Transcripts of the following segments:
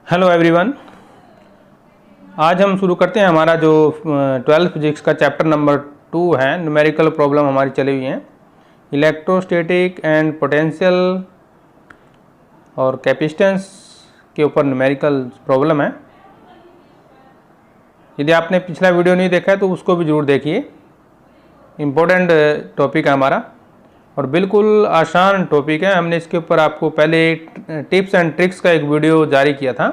Hello everyone. आज हम शुरू करते हैं हमारा जो 12th फिजिक्स का चैप्टर नंबर 2 है। न्यूमेरिकल प्रॉब्लम हमारी चली हुई हैं, इलेक्ट्रोस्टैटिक एंड पोटेंशियल और कैपेसिटेंस के ऊपर न्यूमेरिकल प्रॉब्लम है। यदि आपने पिछला वीडियो नहीं देखा है तो उसको भी ज़रूर देखिए। इम्पोर्टेंट टॉपिक है हमारा और बिल्कुल आसान टॉपिक है। हमने इसके ऊपर आपको पहले टिप्स एंड ट्रिक्स का एक वीडियो जारी किया था,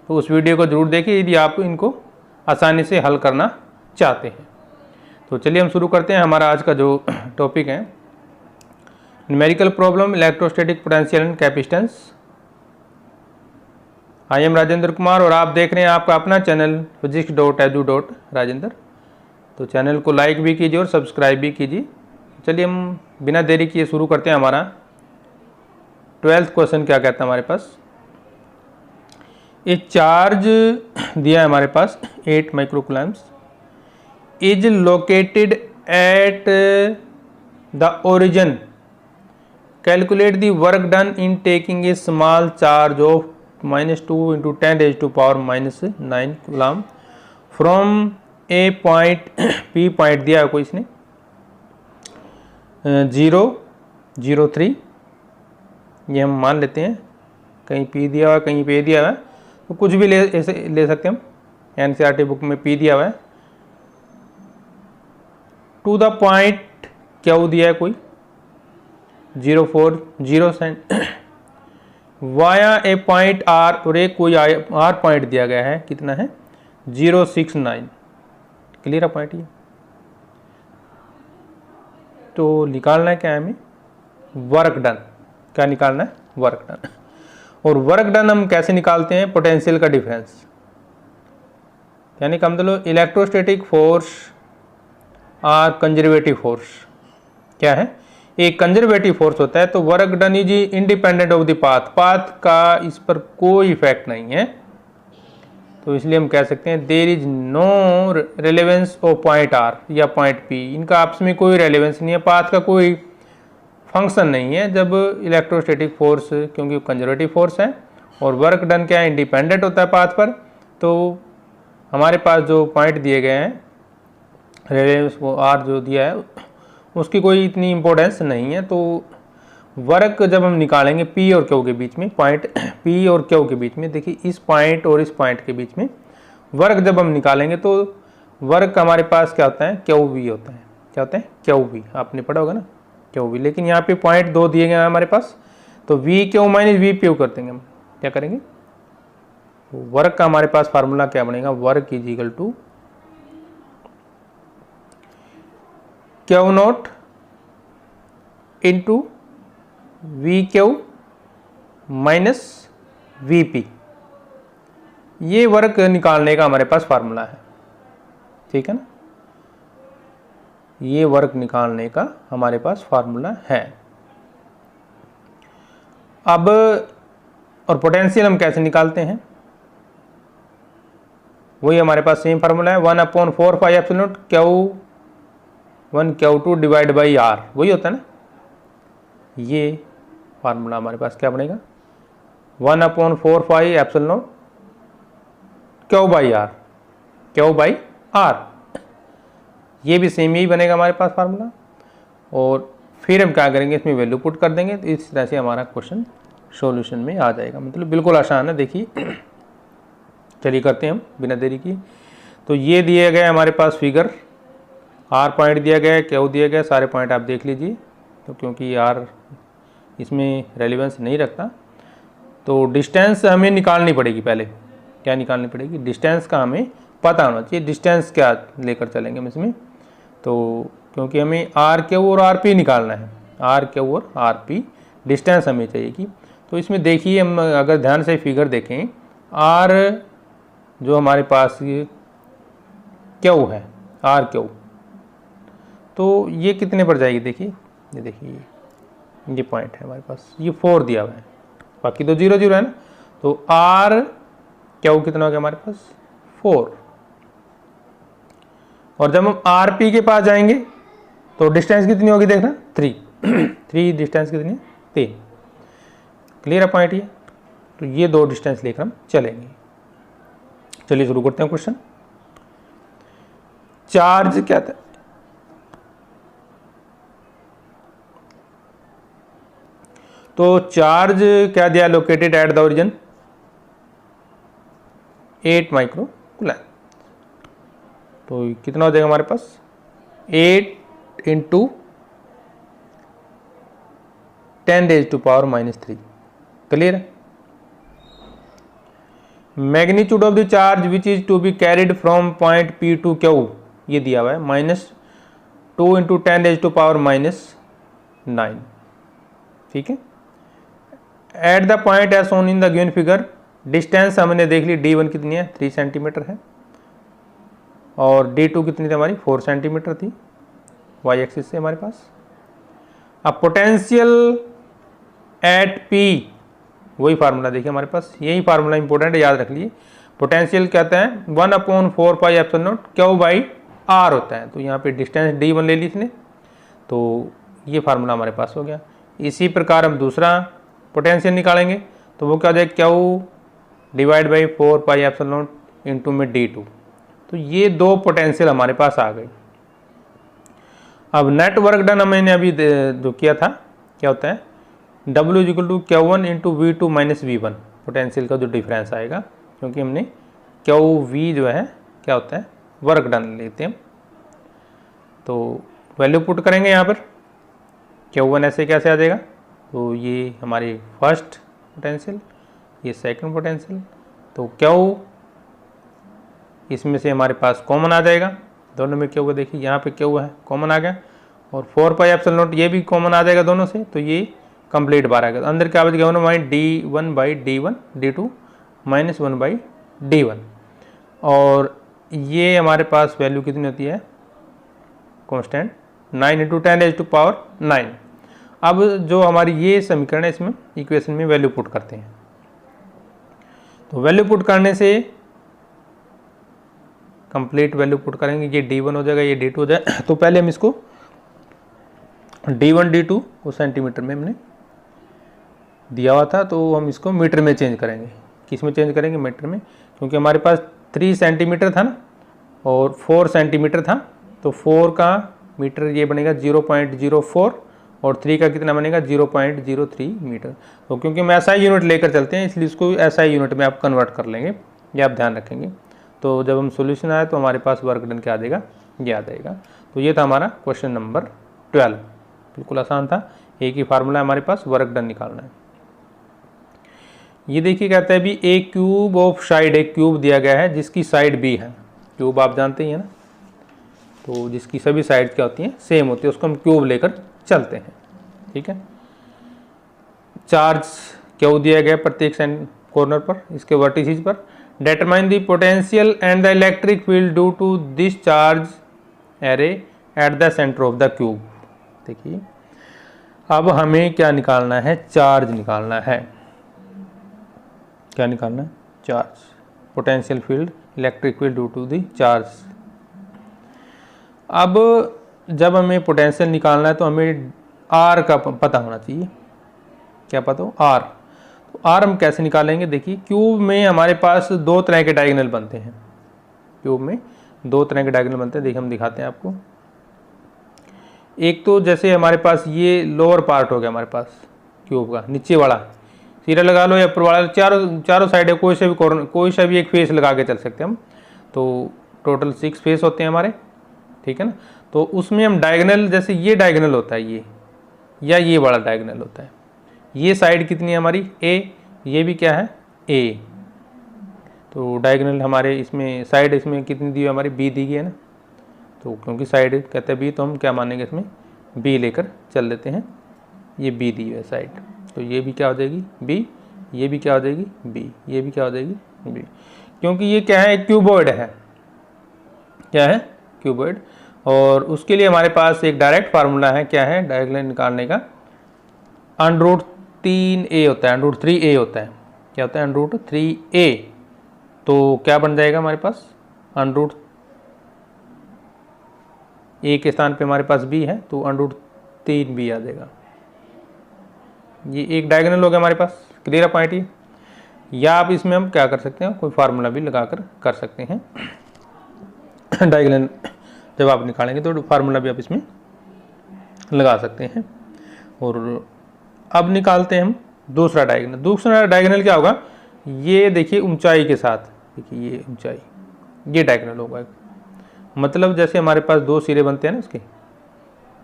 तो उस वीडियो को ज़रूर देखिए यदि आप इनको आसानी से हल करना चाहते हैं। तो चलिए हम शुरू करते हैं। हमारा आज का जो टॉपिक है numerical problem, electrostatic potential and capacitance. I am Rajendra Kumar और आप देख रहे हैं आपका अपना चैनल physics.edu.राजेंद्र। तो चैनल को लाइक भी कीजिए और सब्सक्राइब भी कीजिए। चलिए हम बिना देरी किए शुरू करते हैं। हमारा 12th क्वेश्चन क्या कहता है हमारे पास। एक चार्ज दिया है हमारे पास 8 microcoulombs is located at the origin. Calculate the work done in taking a small charge of -2 × 10⁻⁻⁹ coulomb from a point P. Point दिया है कोई इसने 0, 0, 3, ये हम मान लेते हैं। कहीं पी दिया हुआ है, कहीं पे दिया हुआ है, तो कुछ भी ऐसे ले सकते हैं हम। एनसीईआरटी बुक में पी दिया हुआ है। टू द पॉइंट क्यू दिया है कोई 0,40 वाया ए पॉइंट आर, और एक कोई आर पॉइंट दिया गया है, कितना है 0,69। क्लियर है पॉइंट ये। तो निकालना है क्या है हमें, वर्क डन। क्या निकालना है, वर्क डन। और वर्क डन हम कैसे निकालते हैं, पोटेंशियल का डिफरेंस। यानी कम मतलब इलेक्ट्रोस्टैटिक फोर्स और कंजर्वेटिव फोर्स क्या है, एक कंजर्वेटिव फोर्स होता है तो work done is independent of the path. Path का इस पर कोई इफेक्ट नहीं है, तो इसलिए हम कह सकते हैं there is no relevance of point R या पॉइंट पी। इनका आपस में कोई रेलेवेंस नहीं है, पाथ का कोई फंक्शन नहीं है जब इलेक्ट्रोस्टैटिक फोर्स, क्योंकि कंजर्वेटिव फोर्स है और वर्क डन क्या है, इंडिपेंडेंट होता है पाथ पर। तो हमारे पास जो पॉइंट दिए गए हैं, रेलेवेंस वो आर जो दिया है, उसकी कोई इतनी इम्पोर्टेंस नहीं है। तो वर्क जब हम निकालेंगे पी और क्यू के बीच में, पॉइंट पी और क्यू के बीच में, देखिए इस पॉइंट और इस पॉइंट के बीच में वर्क जब हम निकालेंगे तो वर्क हमारे पास क्या होता है, क्यू वी होता है। क्या होता है, क्यू वी। आपने पढ़ा होगा ना, क्यू वी। लेकिन यहाँ पे पॉइंट 2 दिए गए हैं हमारे पास, तो we Q minus V P कर देंगे हम। क्या करेंगे, तो वर्क का हमारे पास फार्मूला क्या बनेगा, work is equal to q naught into V Q minus V P. ये वर्क निकालने का हमारे पास फार्मूला है, ठीक है ना। ये वर्क निकालने का हमारे पास फार्मूला है। अब और पोटेंशियल हम कैसे निकालते हैं, वही हमारे पास सेम फार्मूला है। 1/4πε Q1 Q2 divide by are, वही होता है ना। ये फार्मूला हमारे पास क्या बनेगा, 1/4πε Q by R, Q by R. ये भी सेम यही बनेगा हमारे पास फार्मूला। और फिर हम क्या करेंगे, इसमें वैल्यू पुट कर देंगे, तो इस तरह से हमारा क्वेश्चन सॉल्यूशन में आ जाएगा। मतलब बिल्कुल आसान है। देखिए चलिए करते हैं हम बिना देरी की। तो ये दिए गए हमारे पास फिगर, आर पॉइंट दिया गया है, क्यू दिया गया, सारे पॉइंट आप देख लीजिए। तो क्योंकि आर इसमें रेलिवेंस नहीं रखता, तो डिस्टेंस हमें निकालनी पड़ेगी पहले। क्या निकालनी पड़ेगी, डिस्टेंस का हमें पता होना चाहिए। डिस्टेंस क्या लेकर चलेंगे हम इसमें, तो क्योंकि हमें आर क्यू और आर पी निकालना है, आर क्यू और आर पी डिस्टेंस हमें चाहिए। तो इसमें देखिए हम अगर ध्यान से फिगर देखें, आर जो हमारे पास ये क्यू है, आर क्यू, तो ये कितने पर जाएगी, देखिए ये देखिए ये पॉइंट है हमारे पास, ये 4 दिया हुआ है, बाकी तो 0, 0 है ना। तो आर क्यू कितना हो गया हमारे पास 4। और जब हम आर पी के पास जाएंगे तो डिस्टेंस कितनी होगी, देखना 3 3 डिस्टेंस कितनी है, 3। क्लियर है पॉइंट ये। तो ये दो डिस्टेंस लेकर हम चलेंगे। चलिए शुरू करते हैं क्वेश्चन। चार्ज क्या था, तो चार्ज क्या दिया, located at the origin 8 micro coulomb. तो कितना हो जाएगा हमारे पास 8 इंटू 10⁻⁻3। क्लियर है। Magnitude of the charge which is to be carried from point P to Q, ये दिया हुआ है -2 इंटू 10⁻⁻9। ठीक है। At the point as shown in the given figure, distance हमने देख ली D1 कितनी है 3 सेंटीमीटर है, और D2 कितनी थी हमारी 4 सेंटीमीटर थी y एक्सिस से हमारे पास। अब पोटेंशियल एट P, वही फार्मूला देखिए हमारे पास, यही फार्मूला इंपॉर्टेंट है, याद रख लिए। पोटेंशियल कहते हैं 1/4πε0 Q/r होता है। तो यहाँ पे डिस्टेंस D1 ले ली इसने, तो ये फार्मूला हमारे पास हो गया। इसी प्रकार हम दूसरा पोटेंशियल निकालेंगे, तो वो क्या हो जाएगा Q/4πε0 इंटू में D2। तो ये दो पोटेंशियल हमारे पास आ गए। अब नेट वर्क डन हमने अभी जो किया था, क्या होता है W = Q1 into V2 - V1, potential का जो डिफरेंस आएगा, क्योंकि हमने QV जो है क्या होता है वर्क डन लेते हैं। तो वैल्यू पुट करेंगे यहाँ पर, Q1 ऐसे कैसे आ जाएगा, तो ये हमारी फर्स्ट पोटेंशियल, ये सेकंड पोटेंशियल, तो Q इसमें से हमारे पास कॉमन आ जाएगा, दोनों में Q देखिए यहाँ पे Q है कॉमन आ गया, और 4πε0 ये भी कॉमन आ जाएगा दोनों से, तो ये कंप्लीट बार आ गया। अंदर क्या बच गया D1/D1 D2 -1/D1, और ये हमारे पास वैल्यू कितनी होती है कांस्टेंट 9 इंटू 10⁻⁹। अब जो हमारी ये समीकरण है, इसमें इक्वेशन में वैल्यू पुट करते हैं। तो वैल्यू पुट करने से कंप्लीट वैल्यू पुट करेंगे, ये D1 हो जाएगा, ये D2 हो जाएगा। तो पहले हम इसको D1 D2 को सेंटीमीटर में हमने दिया हुआ था, तो हम इसको मीटर में चेंज करेंगे। किस में चेंज करेंगे, मीटर में, क्योंकि हमारे पास 3 सेंटीमीटर था ना और 4 सेंटीमीटर था, तो 4 का मीटर ये बनेगा 0.04 और 3 का कितना बनेगा 0.03 मीटर। तो क्योंकि हम SI यूनिट लेकर चलते हैं, इसलिए इसको SI यूनिट में आप कन्वर्ट कर लेंगे, ये आप ध्यान रखेंगे। तो जब हम सोल्यूशन आए तो हमारे पास वर्क डन क्या आ जाएगा, ये आ जाएगा। तो ये था हमारा क्वेश्चन नंबर 12, बिल्कुल आसान था, एक ही फार्मूला है हमारे पास, वर्क डन निकालना है। ये देखिए कहता है भी ए क्यूब ऑफ साइड, एक क्यूब दिया गया है जिसकी साइड B है। क्यूब आप जानते ही है ना, तो जिसकी सभी साइड क्या होती हैं सेम होती है, उसको हम क्यूब लेकर चलते हैं। ठीक है। चार्ज Q दिया गया प्रत्येक कॉर्नर पर, इसके वर्टिसेस पर। Determine the potential and the electric field due to this charge array at the centre of the cube. देखिए अब हमें क्या निकालना है, चार्ज निकालना है। क्या निकालना है, charge, potential field, electric field due to the charge. अब जब हमें पोटेंशियल निकालना है तो हमें R का पता होना चाहिए। क्या पता हो, R। तो R हम कैसे निकालेंगे, देखिए क्यूब में हमारे पास दो तरह के डायगोनल बनते हैं। क्यूब में दो तरह के डायगोनल बनते हैं, देखिए हम दिखाते हैं आपको। एक तो जैसे हमारे पास ये लोअर पार्ट हो गया हमारे पास क्यूब का, नीचे वाला सिरा लगा लो या ऊपर वाला, चारों साइड है, कोई से भी एक फेस लगा के चल सकते हैं हम। तो टोटल 6 फेस होते हैं हमारे, ठीक है ना। तो उसमें हम डायगोनल, जैसे ये डायगोनल होता है ये, या ये बड़ा डायगोनल होता है, ये साइड कितनी है हमारी A, ये भी क्या है A। तो डायगोनल हमारे इसमें साइड इसमें कितनी दी है हमारी B दी गई है ना, तो क्योंकि साइड कहते हैं B तो हम क्या मानेंगे इसमें B लेकर चल देते हैं। ये B दी है साइड, तो ये भी क्या हो जाएगी B, ये भी क्या हो जाएगी B, ये भी क्या हो जाएगी B, क्योंकि ये क्या है क्यूबॉइड है। क्या है क्यूबॉइड। और उसके लिए हमारे पास एक डायरेक्ट फार्मूला है, क्या है डायगोनल निकालने का, √3a होता है, √3a होता है। क्या होता है √3a। तो क्या बन जाएगा हमारे पास, √a के स्थान पे हमारे पास b है, तो √3b आ जाएगा। ये एक डायगोनल हो गया हमारे पास, क्लियर पॉइंट ये। या आप इसमें हम क्या कर सकते हैं, कोई फार्मूला भी लगाकर कर सकते हैं। डायगोनल जब आप निकालेंगे तो फार्मूला भी आप इसमें लगा सकते हैं। और अब निकालते हैं हम दूसरा डायगोनल। दूसरा डायगोनल क्या होगा, ये देखिए ऊंचाई के साथ, देखिए ये ऊंचाई, ये डायगोनल होगा। मतलब जैसे हमारे पास दो सिरे बनते हैं ना इसके,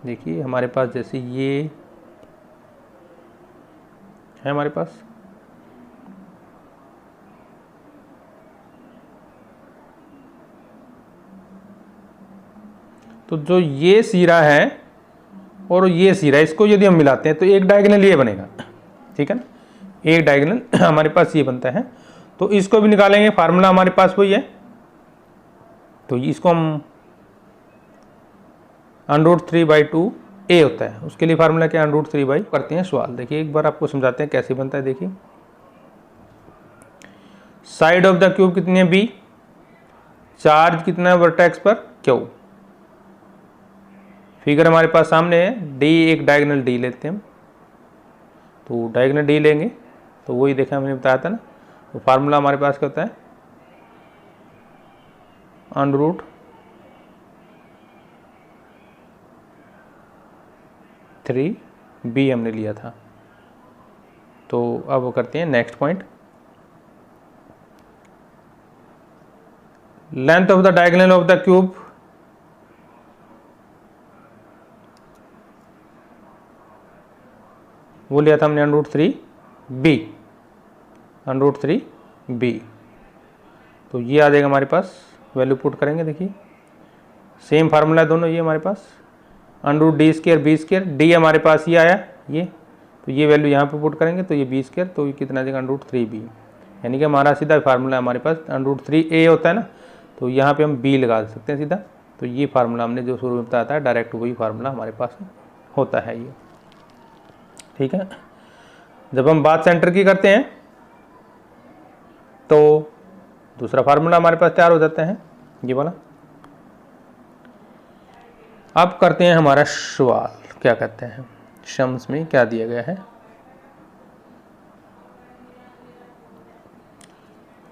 देखिए हमारे पास जैसे ये है हमारे पास, तो जो ये सिरा है और ये सिरा, इसको यदि हम मिलाते हैं तो एक डायगोनल ये बनेगा, ठीक है ना, एक डायगोनल हमारे पास ये बनता है। तो इसको भी निकालेंगे, फार्मूला हमारे पास वही है। तो इसको हम √3/2 a होता है, उसके लिए फार्मूला क्या √3/, करते हैं सवाल। देखिए एक बार आपको समझाते हैं कैसे बनता है। देखिए साइड ऑफ द क्यूब कितनी है b, चार्ज कितना है वर्टेक्स पर q। फिगर हमारे पास सामने है, d एक डायगोनल d लेते हैं हम, तो डायगोनल d लेंगे तो वही देखा हमने बताया था ना। तो फार्मूला हमारे पास क्या होता है, √3b हमने लिया था। तो अब वो करते हैं next point, length of the diagonal of the cube, वो लिया था हमने √3b। तो ये आ जाएगा हमारे पास, वैल्यू पुट करेंगे। देखिए सेम फार्मूला दोनों, ये हमारे पास √d² b², d हमारे पास ये आया ये, तो ये वैल्यू यहाँ पे पुट करेंगे तो ये b², तो ये कितना आ जाएगा √3b। यानी कि हमारा सीधा फार्मूला हमारे पास √3a होता है ना, तो यहाँ पे हम b लगा सकते हैं सीधा। तो ये फार्मूला हमने जो शुरू में बताया था डायरेक्ट वही फार्मूला हमारे पास होता है ये, ठीक है। जब हम बात सेंटर की करते हैं तो दूसरा फार्मूला हमारे पास तैयार हो जाता है, ये वाला। अब करते हैं हमारा सवाल, क्या कहते हैं शम्स में क्या दिया गया है।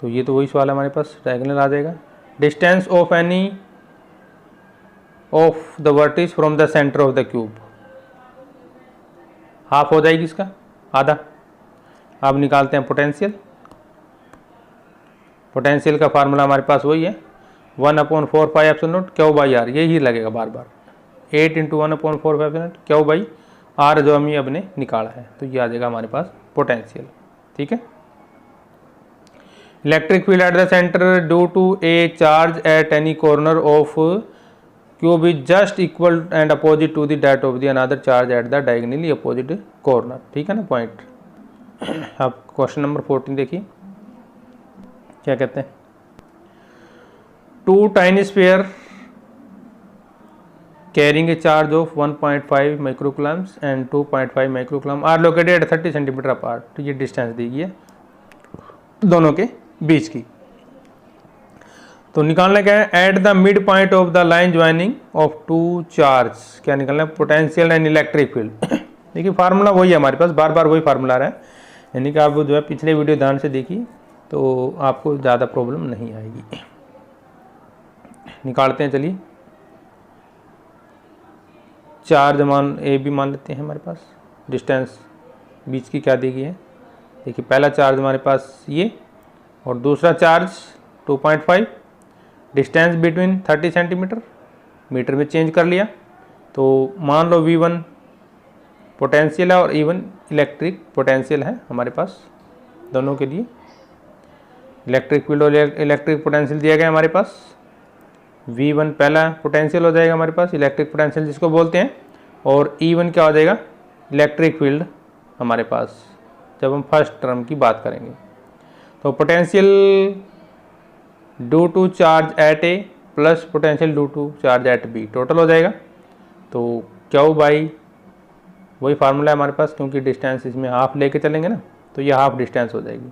तो ये तो वही सवाल है हमारे पास, डायगोनल आ जाएगा। Distance of any of the vertices from the centre of the cube, half हो जाएगी इसका, आधा। अब निकालते हैं पोटेंशियल। पोटेंशियल का फार्मूला हमारे पास वही है 1/4 पाई एप्सिलॉन नॉट q/r, यही लगेगा बार बार, 8 × 1/4 एप्सिलॉन नॉट q/r जो हमने अपने निकाला है। तो ये आ जाएगा हमारे पास पोटेंशियल, ठीक है। Electric field at the centre due to a charge at any corner of cube is just equal and opposite to the that of the another charge at the diagonally opposite corner, ठीक है ना point. अब question number 14 देखिए क्या कहते हैं। 2 tiny sphere carrying a charge of 1.5 microcoulombs and 2.5 microcoulomb are located 30 centimetre apart. तो ये डिस्टेंस दी गई है दोनों के बीच की। तो निकालना क्या है, at the mid point of the line joining of 2 charge, क्या निकालना है, पोटेंशियल एंड इलेक्ट्रिक फील्ड। देखिए फार्मूला वही है हमारे पास, बार बार वही फार्मूला आ रहा है, यानी कि आप जो है पिछले वीडियो ध्यान से देखिए तो आपको ज़्यादा प्रॉब्लम नहीं आएगी। निकालते हैं, चलिए। चार्ज मान ए भी मान लेते हैं हमारे पास, डिस्टेंस बीच की क्या दी गई है। देखिए पहला चार्ज हमारे पास ये और दूसरा charge 2.5, distance between 30 centimetre, metre में चेंज कर लिया। तो मान लो V1 पोटेंशियल है और E1 इलेक्ट्रिक पोटेंशियल है हमारे पास दोनों के लिए। इलेक्ट्रिक फील्ड और इलेक्ट्रिक पोटेंशियल दिया गया हमारे पास। V1 पहला पोटेंशियल हो जाएगा हमारे पास, इलेक्ट्रिक पोटेंशियल जिसको बोलते हैं, और E1 क्या हो जाएगा, इलेक्ट्रिक फील्ड हमारे पास जब हम फर्स्ट टर्म की बात करेंगे। तो potential due to charge at A plus potential due to charge at B total हो जाएगा। तो q/, वही फार्मूला है हमारे पास, क्योंकि डिस्टेंस इसमें हाफ लेके चलेंगे ना तो ये हाफ डिस्टेंस हो जाएगी।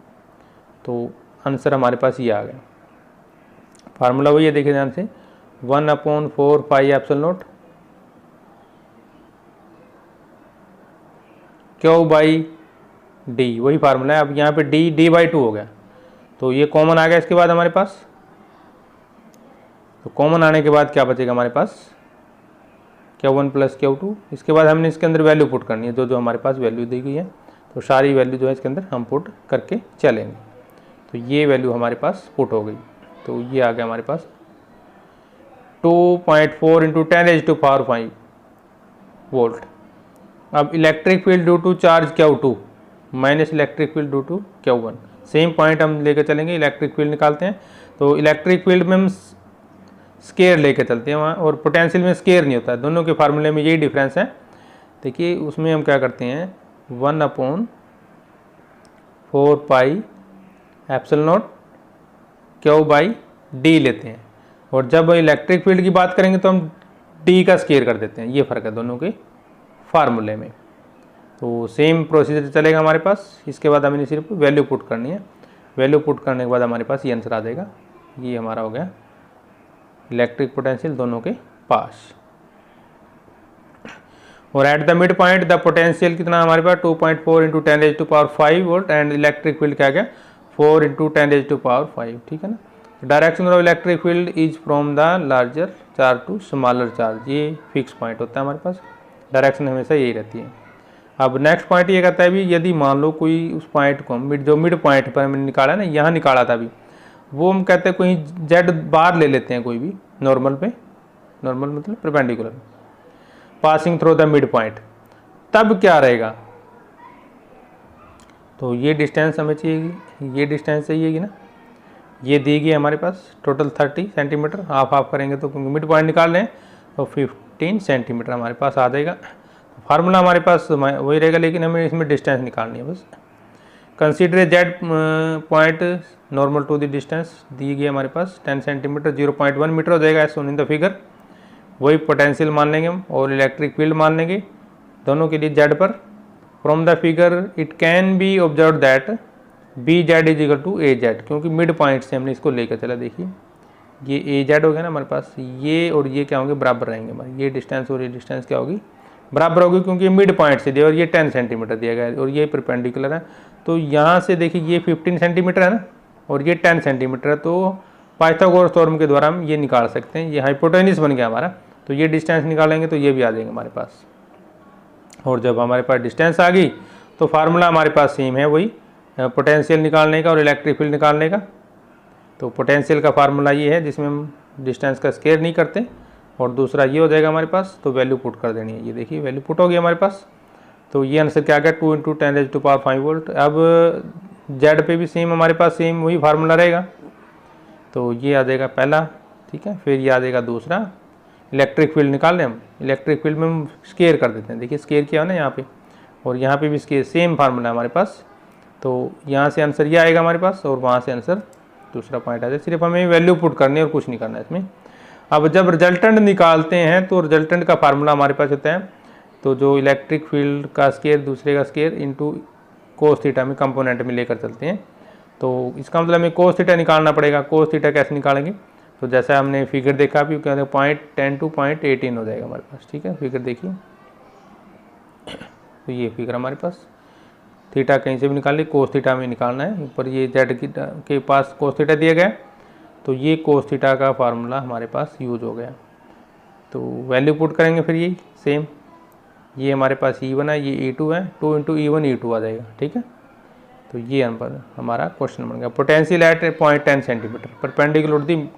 तो आंसर हमारे पास ये आ गया। फार्मूला वही है, देखिए ध्यान से, 1/4 pi epsilon not q/, D, वही फार्मूला है। अब यहाँ पे डी/2 हो गया, तो ये कॉमन आ गया इसके बाद हमारे पास। तो कॉमन आने के बाद क्या बचेगा हमारे पास, Q1 + Q2। इसके बाद हमने इसके अंदर वैल्यू पुट करनी है, जो हमारे पास वैल्यू दी गई है, तो सारी वैल्यू जो है इसके अंदर हम पुट करके चलेंगे। तो ये वैल्यू हमारे पास पुट हो गई, तो ये आ गया हमारे पास 2.4 × 10⁵ वोल्ट। अब electric field due to charge Q2 minus electric field due to Q1, same point हम लेकर चलेंगे। इलेक्ट्रिक फील्ड निकालते हैं, तो इलेक्ट्रिक फील्ड में हम स्केयर लेके चलते हैं वहाँ, और पोटेंशियल में स्केयर नहीं होता है। दोनों के फार्मूले में यही डिफरेंस है। देखिए उसमें हम क्या करते हैं, 1/4πε0 Q/d लेते हैं, और जब इलेक्ट्रिक फील्ड की बात करेंगे तो हम d का स्केयर कर देते हैं। ये फ़र्क है दोनों के फार्मूले में। तो सेम प्रोसीजर चलेगा हमारे पास। इसके बाद हमें सिर्फ वैल्यू पुट करनी है। वैल्यू पुट करने के बाद हमारे पास ये आंसर आ जाएगा। ये हमारा हो गया इलेक्ट्रिक पोटेंशियल दोनों के पास। और at the mid point the potential कितना हमारे पास 2.4 × 10⁵ वोल्ट, एंड इलेक्ट्रिक फील्ड क्या गया 4 × 10⁵ ठीक है ना। Direction of electric field is from the larger charge to smaller charge, ये फिक्स पॉइंट होता है हमारे पास, डायरेक्शन हमेशा यही रहती है। अब नेक्स्ट पॉइंट ये कहता है भी यदि मान लो कोई उस पॉइंट को जो मिड पॉइंट पर हमने निकाला है ना, यहाँ निकाला था अभी, वो हम कहते हैं कोई जेड बार ले लेते हैं कोई भी नॉर्मल पे, नॉर्मल मतलब perpendicular, passing through the mid point, तब क्या रहेगा। तो ये डिस्टेंस हमें चाहिएगी, ये डिस्टेंस चाहिएगी ना, ये दी गई हमारे पास टोटल 30 सेंटीमीटर। हाफ हाफ करेंगे तो क्योंकि मिड पॉइंट निकाल लें तो 15 सेंटीमीटर हमारे पास आ जाएगा। फार्मूला हमारे पास वही रहेगा, लेकिन हमें इसमें डिस्टेंस निकालनी है बस। Consider Z point normal to the distance दी गई हमारे पास 10 सेंटीमीटर, 0.1 मीटर हो जाएगा as shown in the figure. वही पोटेंशियल मान लेंगे हम और इलेक्ट्रिक फील्ड मान लेंगे दोनों के लिए जेड पर। From the figure it can be observe that B Z is equal to A Z, क्योंकि मिड पॉइंट से हमने इसको लेकर चला। देखिए ये ए जेड हो गया ना हमारे पास, ये और ये क्या होंगे बराबर रहेंगे हमारे, ये डिस्टेंस और ये डिस्टेंस क्या होगी बराबर होगी, क्योंकि ये मिड पॉइंट से दिया और ये 10 सेंटीमीटर दिया गया है और ये परपेंडिकुलर है। तो यहाँ से देखिए ये 15 सेंटीमीटर है ना और ये 10 सेंटीमीटर है, तो पाइथागोरस थ्योरम के द्वारा हम ये निकाल सकते हैं। ये हाइपोटेन्यूस बन गया हमारा, तो ये डिस्टेंस निकालेंगे तो ये भी आ जाएंगे हमारे पास। और जब हमारे पास डिस्टेंस आ गई तो फार्मूला हमारे पास सेम है, वही पोटेंशियल निकालने का और इलेक्ट्रिक फील्ड निकालने का। तो पोटेंशियल का फार्मूला ये है जिसमें हम डिस्टेंस का स्केयर नहीं करते, और दूसरा ये हो जाएगा हमारे पास। तो वैल्यू पुट कर देनी है, ये देखिए वैल्यू पुट हो गई हमारे पास। तो ये आंसर क्या गया 2 × 10⁵ वोल्ट। अब जेड पे भी सेम हमारे पास सेम वही फार्मूला रहेगा, तो ये आ जाएगा पहला, ठीक है। फिर ये आ जाएगा दूसरा, इलेक्ट्रिक फील्ड निकाल लें हम। इलेक्ट्रिक फील्ड में हम स्केयर कर देते हैं, देखिए स्केयर किया है ना यहाँ पे, और यहाँ पे भी स्केयर, सेम फार्मूला है हमारे पास। तो यहाँ से आंसर ये आएगा हमारे पास और वहाँ से आंसर दूसरा पॉइंट आ जाए। सिर्फ हमें वैल्यू पुट करनी है और कुछ नहीं करना है इसमें। अब जब रिजल्टेंट निकालते हैं तो रिजल्टेंट का फार्मूला हमारे पास होता है, तो जो इलेक्ट्रिक फील्ड का स्केयर दूसरे का स्केयर इंटू कोस थीटा में कंपोनेंट में लेकर चलते हैं। तो इसका मतलब हमें कोस थीटा निकालना पड़ेगा। कोस थीटा कैसे निकालेंगे, तो जैसा हमने फिगर देखा अभी, क्या 0.10 to 0.18 हो जाएगा हमारे पास, ठीक है। फिगर देखिए, तो ये फिगर हमारे पास, थीटा कहीं से भी निकाल ली, कोस थीटा में निकालना है। ऊपर ये जेड के पास कोस थीटा दिया गया, तो ये कोस थीटा का फार्मूला हमारे पास यूज हो गया। तो वैल्यू पुट करेंगे फिर यही सेम, ये हमारे पास E1 है, ये E2 है, 2 × E1 E2 आ जाएगा, ठीक है। तो ये हमारा क्वेश्चन बन गया। Potential at 0.10 centimetre perpendicular the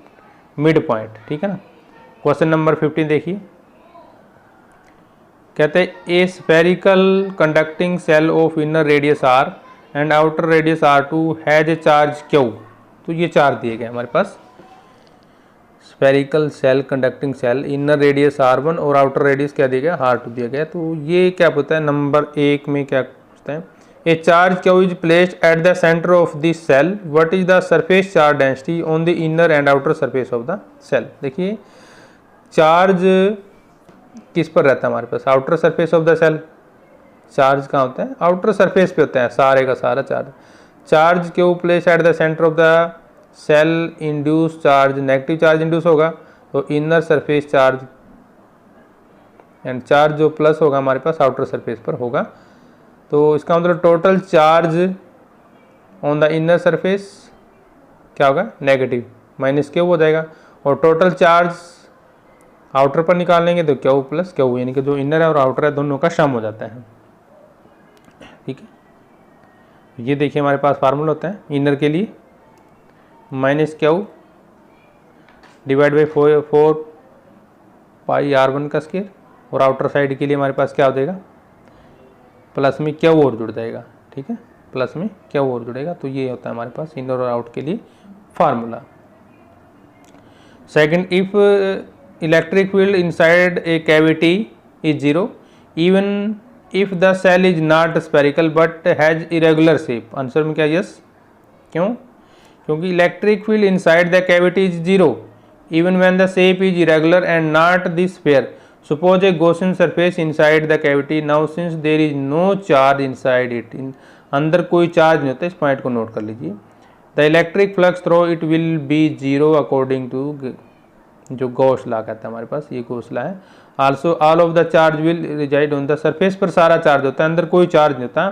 mid point, ठीक है ना। क्वेश्चन नंबर 15 देखिए, कहते हैं a spherical conducting shell of inner radius R and outer radius R2 has a charge Q। तो ये चार्ज दिए गए हमारे पास, spherical shell conducting shell, inner radius R1 और आउटर रेडियस क्या दिया गया R2 दिया गया। तो ये क्या पूछता है, नंबर 1 में क्या पूछता है, a charge Q is placed at the centre of this shell, what is the surface charge density on the inner and outer surface of the shell. देखिए चार्ज किस पर रहता है हमारे पास, outer surface of the shell. Charge कहाँ होता है, आउटर सरफेस पे होता है सारे का सारा charge. Charge Q place at the centre of the shell induce charge, negative charge induce होगा, तो inner surface charge and charge जो प्लस होगा हमारे पास आउटर सरफेस पर होगा तो इसका मतलब total charge on the inner surface क्या होगा, नेगेटिव, माइनस क्यू हो जाएगा। और टोटल चार्ज आउटर पर निकालेंगे तो क्यू प्लस क्यू, यानी कि जो इनर है और आउटर है दोनों का सम हो जाता है। ठीक है, ये देखिए हमारे पास फार्मूला होता है इनर के लिए minus Q divide by 4 pi R1 का स्क्वायर, और आउटर साइड के लिए हमारे पास क्या हो जाएगा, प्लस में क्यू और जुड़ जाएगा। ठीक है, प्लस में क्यू और जुड़ेगा, तो ये होता है हमारे पास इनर और आउट के लिए formula. Second, if electric field inside a cavity is 0 even if the shell is not spherical but has irregular shape. Answer में क्या, यस। क्यों? क्योंकि electric field inside the cavity is 0 even when the shape is irregular and not the sphere. Suppose a Gaussian surface inside the cavity. Now since there is no charge inside it, अंदर कोई charge नहीं होता, इस point को note कर लीजिए। The electric flux through it will be 0 according to जो Gauss law कहता है हमारे पास, ये गॉस लॉ है। Also all of the charge will reside on the surface, पर सारा चार्ज होता है, अंदर कोई चार्ज नहीं होता।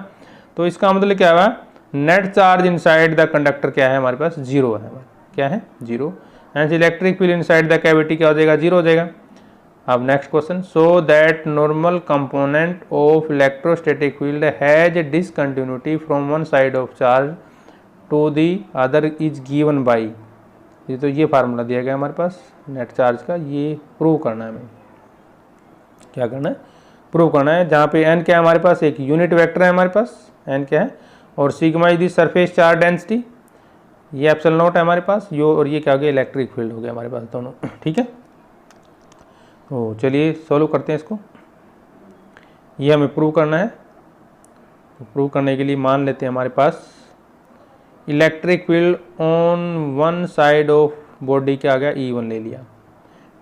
तो इसका मतलब क्या हुआ, net charge inside the conductor क्या है हमारे पास, 0 है। क्या है, 0। And electric field inside the cavity क्या हो जाएगा, 0 हो जाएगा। अब next question, so that normal component of electrostatic field has discontinuity from one side of charge to the other is given by. ये तो ये फार्मूला दिया गया हमारे पास नेट चार्ज का, ये प्रूव करना है हमें। क्या करना है, प्रूव करना है। जहाँ पे एन क्या है हमारे पास, एक यूनिट वेक्टर है हमारे पास, एन क्या है, और sigma is the surface charge density, ये एप्सिलॉन नॉट है हमारे पास, यो और ये क्या हो गया, इलेक्ट्रिक फील्ड हो गया हमारे पास दोनों। ठीक है, तो चलिए सॉल्व करते हैं इसको। ये हमें प्रूव करना है। तो प्रूव करने के लिए मान लेते हैं हमारे पास electric field on one side of body क्या आ गया, E1 ले लिया।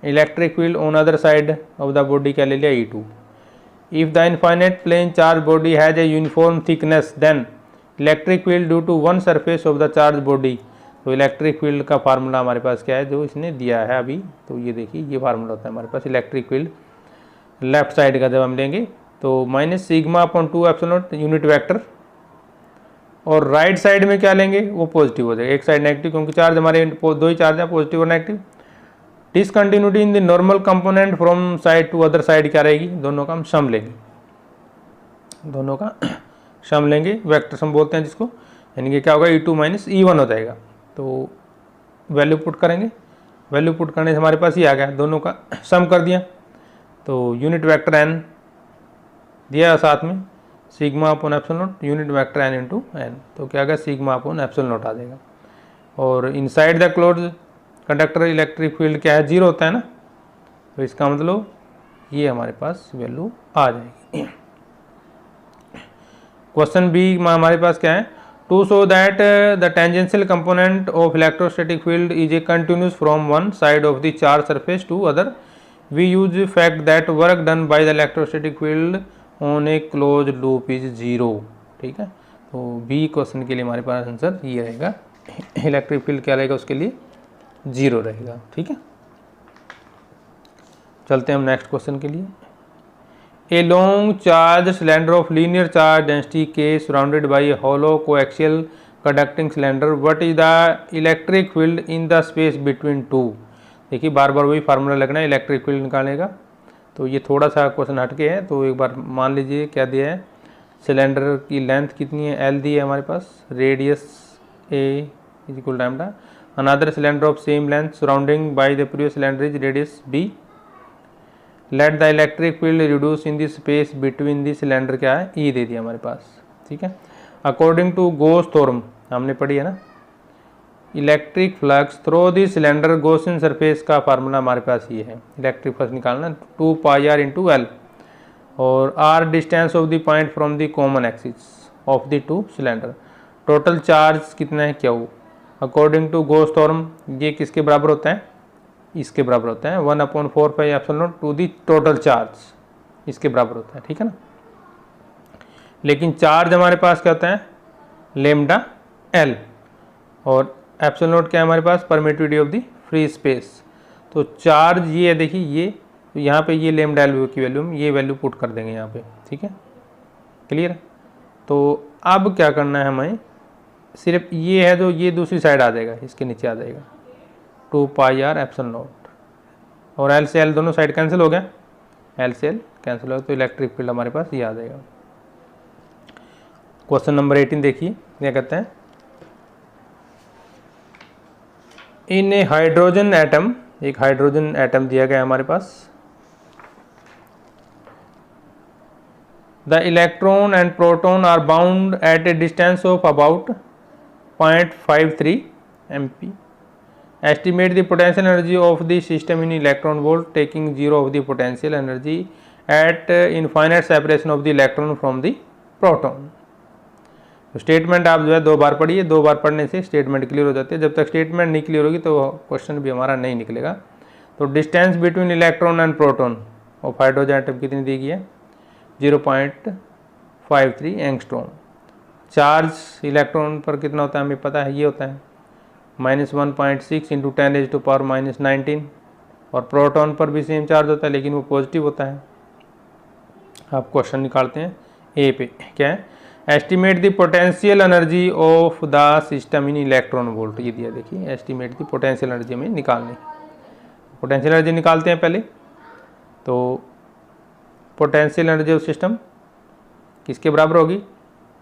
Electric field on other side of the body क्या ले लिया, E2। If the infinite plane charge body has a uniform thickness then electric field due to one surface of the charge body. तो electric field का formula हमारे पास क्या है, जो इसने दिया है अभी, तो ये देखिए ये फार्मूला होता है हमारे पास इलेक्ट्रिक फील्ड लेफ्ट साइड का जब हम लेंगे तो minus sigma upon 2 epsilon naught unit vector, और राइट साइड में क्या लेंगे, वो पॉजिटिव हो जाएगा, एक साइड नेगेटिव, क्योंकि चार्ज हमारे दो ही चार्ज है, पॉजिटिव और negative. Discontinuity in the normal component from side to other side क्या रहेगी, दोनों का हम सम लेंगे, दोनों का सम लेंगे, वेक्टर सम बोलते हैं जिसको, यानी कि क्या होगा, E2 माइनस E1 हो जाएगा। तो वैल्यू पुट करेंगे, वैल्यू पुट करने से हमारे पास ये आ गया, दोनों का सम कर दिया। तो यूनिट वेक्टर एन दिया साथ में sigma upon epsilon naught unit vector n into n, तो क्या आ गया, सिग्मा अपॉन एप्सिलॉन नॉट आ जाएगा। और inside the close conductor electric field क्या है, 0 होता है ना, तो इसका मतलब ये हमारे पास वैल्यू आ जाएगी। क्वेश्चन बी हमारे पास क्या है, to show that the tangential component of electrostatic field is a continuous from one side of the charge surface to other, we use fact that work done by the electrostatic field on a close loop is 0। ठीक है, तो B question के लिए हमारे पास answer ये रहेगा, electric field क्या रहेगा, उसके लिए 0 रहेगा। ठीक है, चलते हैं हम नेक्स्ट क्वेश्चन के लिए। A long charged cylinder of linear charge density K surrounded by a hollow coaxial conducting cylinder. What is the electric field in the space between two? देखिए बार बार वही फार्मूला लगना है इलेक्ट्रिक फील्ड निकालने का। तो ये थोड़ा सा क्वेश्चन हटके है, तो एक बार मान लीजिए क्या दिया है, सिलेंडर की लेंथ कितनी है, L दी है हमारे पास, radius A is equal lambda, another cylinder of same length surrounding by the previous cylinder is radius B। Let the electric field reduce in the space between the cylinder क्या है, E दे दिया हमारे पास। ठीक है, अकॉर्डिंग टू गॉस थ्योरम हमने पढ़ी है ना, electric flux through the cylinder Gaussian surface का फार्मूला हमारे पास ये है, इलेक्ट्रिक फ्लक्स निकालना 2 पाई r इंटू एल, और r distance of the point from the common axis of the two cylinder, total charge कितना है Q, according to Gauss theorem ये किसके बराबर होता है, इसके बराबर होता है 1/4 pi epsilon naught to the total charge, इसके बराबर होता है। ठीक है ना, लेकिन चार्ज हमारे पास क्या होता है, लेमडा L, और एप्सिलॉन नॉट क्या है हमारे पास, permittivity of the free space. तो चार्ज ये है, देखिए ये, तो यहाँ पे ये लेमडा L की वैल्यू हम ये वैल्यू पुट कर देंगे यहाँ पे। ठीक है, क्लियर है, तो अब क्या करना है हमें, सिर्फ ये है जो ये दूसरी साइड आ जाएगा, इसके नीचे आ जाएगा 2 पाई आर एप्सिलॉन नॉट, और एल से एल दोनों साइड कैंसिल हो गया, एल से एल कैंसिल हो गया, तो इलेक्ट्रिक फील्ड हमारे पास ये आ जाएगा। क्वेश्चन नंबर 18 देखिए क्या कहते हैं, इन ए हाइड्रोजन एटम, एक हाइड्रोजन एटम दिया गया हमारे पास, the electron and proton are bound at a distance of about 0.53 MP. Estimate the potential energy of the system in electron volt, taking 0 of the potential energy at infinite separation of the electron from the proton. तो statement आप जो है 2 बार पढ़िए, 2 बार पढ़ने से statement clear हो जाती है। जब तक स्टेटमेंट नहीं क्लियर होगी तो क्वेश्चन भी हमारा नहीं निकलेगा। तो distance between electron and proton of hydrogen atom कितनी दी गई है, 0.53 एंगस्ट्रॉम। चार्ज इलेक्ट्रॉन पर कितना होता है हमें पता है, ये होता है -1.6 इंटू 10⁻⁻19, और प्रोटॉन पर भी सेम चार्ज होता है लेकिन वो पॉजिटिव होता है। आप क्वेश्चन निकालते हैं ए पे, क्या है, estimate the potential energy of the system in electron volt, ये दिया देखिए, एस्टिमेट द पोटेंशियल एनर्जी हमें निकालनी। पोटेंशियल एनर्जी निकालते हैं पहले, तो पोटेंशियल एनर्जी ऑफ सिस्टम किसके बराबर होगी,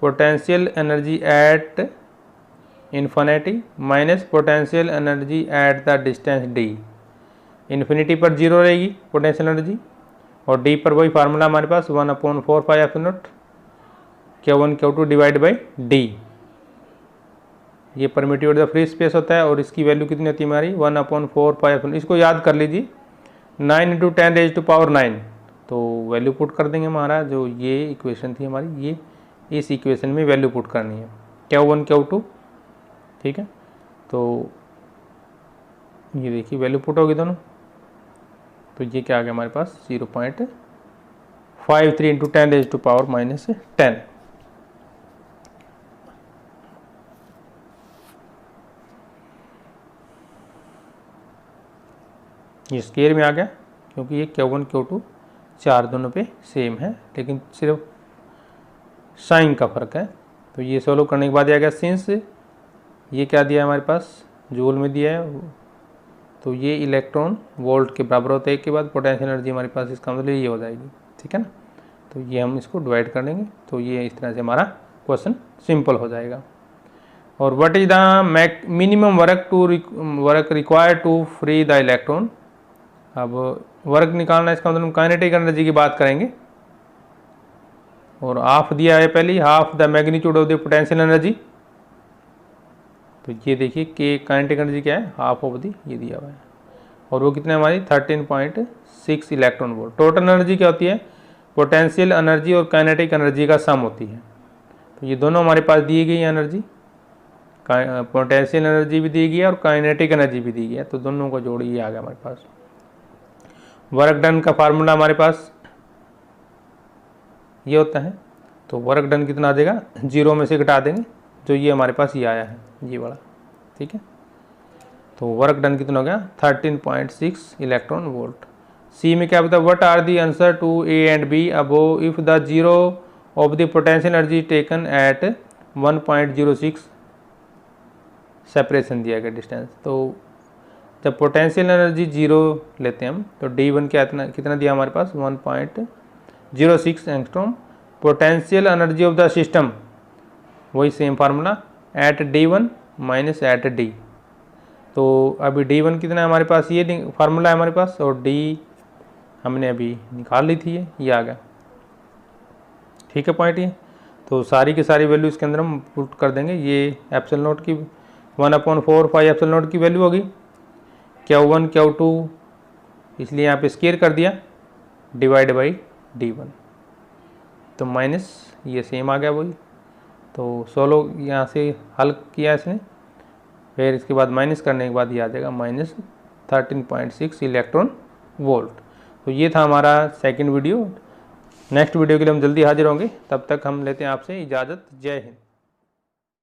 potential energy at infinity minus potential energy at the distance D. Infinity पर 0 रहेगी पोटेंशियल एनर्जी, और डी पर वही फार्मूला हमारे पास 1/4 pi epsilon naught Q1 Q2 divide by D. ये permittivity of the free space होता है, और इसकी वैल्यू कितनी होती है हमारी 1/4 पाई एप्सिलॉन। इसको याद कर लीजिए, 9 × 10⁻⁹, तो वैल्यू पुट कर देंगे हमारा, जो ये इक्वेशन थी हमारी, ये इस इक्वेशन में वैल्यू पुट करनी है Q1 Q2, ठीक है। तो ये देखिए वैल्यू पुट होगी दोनों, तो ये क्या आ गया हमारे पास 0.53 इंटू 10⁻⁻10। ये स्केयर में आ गया क्योंकि ये Q1 Q2 चार दोनों पे सेम है, लेकिन सिर्फ साइन का फर्क है। तो ये सोल्व करने के बाद आ गया, सिंस ये क्या दिया है हमारे पास, जूल में दिया है, तो ये इलेक्ट्रॉन वोल्ट के बराबर होता है। एक के बाद पोटेंशियल एनर्जी हमारे पास, इसका मतलब ये हो जाएगी, ठीक है ना। तो ये हम इसको डिवाइड कर देंगे, तो ये इस तरह से हमारा क्वेश्चन सिंपल हो जाएगा। और what is the minimum work required to free the electron. अब वर्क निकालना, इसका मतलब काइनेटिक एनर्जी की बात करेंगे, और हाफ दिया है पहले, half the magnitude of the potential energy. तो ये देखिए कि काइनेटिक एनर्जी क्या है, हाफ ऑफ दी, ये दिया हुआ है, और वो कितना हमारी 13.6 इलेक्ट्रॉन वोल्ट। टोटल एनर्जी क्या होती है, पोटेंशियल एनर्जी और काइनेटिक एनर्जी का सम होती है। तो ये दोनों हमारे पास दी गई एनर्जी, पोटेंशियल एनर्जी भी दी गई है और काइनेटिक एनर्जी भी दी गई है, तो दोनों को जोड़ ये आ गया हमारे पास। वर्क डन का फार्मूला हमारे पास ये होता है, तो वर्क डन कितना आ जाएगा, 0 में से घटा देंगे, जो ये हमारे पास ये आया है, ये वाला, ठीक है। तो वर्क डन कितना हो गया 13.6 इलेक्ट्रॉन वोल्ट। सी में क्या बता, what are the answer to A and B above if the 0 of the potential energy taken at 1.06 separation दिया गया डिस्टेंस। तो जब पोटेंशियल एनर्जी 0 लेते हैं हम, तो D1 क्या कितना दिया हमारे पास 1.06 angstrom. Potential energy of the system वही same formula, at D1 minus at D। तो अभी D1 कितना है हमारे पास, ये फार्मूला है हमारे पास, और D हमने अभी निकाल ली थी, ये आ गया, ठीक है पॉइंट ये। तो सारी की सारी वैल्यू इसके अंदर हम पुट कर देंगे। ये एप्सिलॉन नॉट की 1/4 पाई एप्सिलॉन नॉट की वैल्यू होगी, Q1 Q2 इसलिए यहाँ पे स्केयर कर दिया, डिवाइड बाई D1, तो माइनस ये सेम आ गया वही। तो 16 यहाँ से हल किया इसने, फिर इसके बाद माइनस करने के बाद ये आ जाएगा -13.6 इलेक्ट्रॉन वोल्ट। तो ये था हमारा सेकंड वीडियो। नेक्स्ट वीडियो के लिए हम जल्दी हाजिर होंगे, तब तक हम लेते हैं आपसे इजाज़त। जय हिंद।